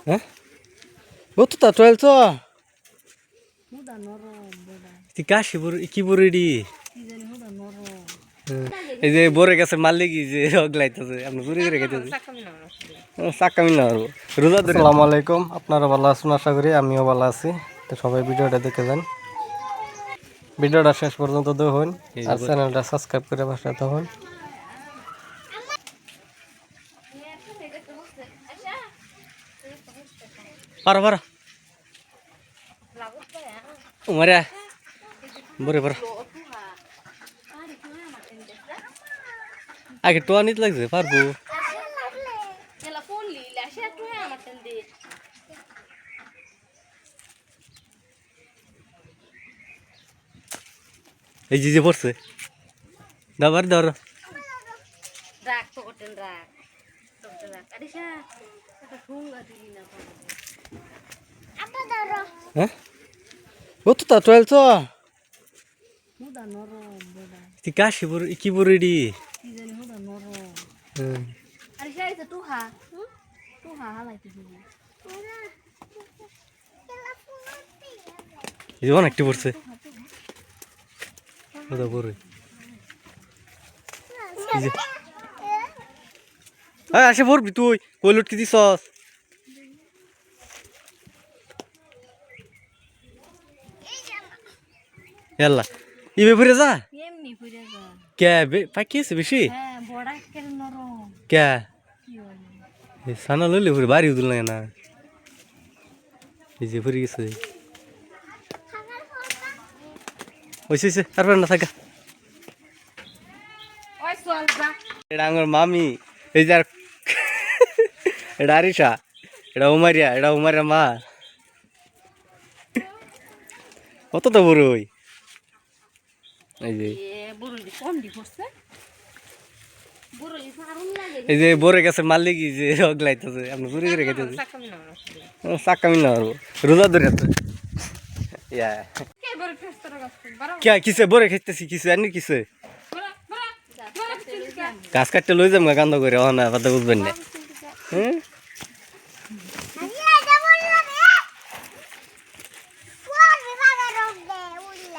হ্যাঁ ও তো তা টয়েলছ কাশি কি বড়ি এই যে বরে গেছে মালিক যে অগলাইতেছে আপনি চুরি করে খেতেছে চাক্কা মিল রোজা আসসালামু আলাইকুম আপনারা ভালো আছেন আশা করি আমিও ভালো আছি তো সবাই ভিডিওটা দেখে যান ভিডিওটা শেষ পর্যন্ত দেখুন আর চ্যানেলটা সাবস্ক্রাইব করে পাশে থাকুন পারো পারো উমারে বরে পারো আগে টোয়া নিতে লাগছে পারবো এই যে পড়ছে দাবার ধর হ্যাঁ ও তো তা টয়েলছ কাশি কি বড়ি অনেকটি পড়ছে আসে পড়বি তুই কইলট কি দিস এল্লা ইবে ফুরে যা কে পাকিয়েছে বেশি কে সানা লইলে ফুরে বাড়ি উদুল না এই যে ফুরে গেছে ওইসে তারপর না থাকা এটা আমার মামি এই যে এটা আরিসা এটা উমারিয়া মা কত তো বড় ওই এই যে বরে গেছে মালিক যে অগলাইতেছে আপনি চুরি করে খেতেছে চাক্কা মিল না পারবো রোজা ধরে কিসে বরে খেতেছি কিছু আনি কিসে গাছ কাটতে লই যাম গান্ধ করে ও না কথা বুঝবেন না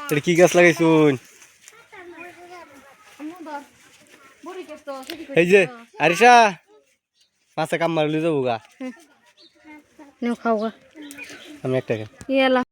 এটা কি গাছ লাগাইছুন এই যে আরিসা মাছে কাম মারলি যাবো গা আমি একটা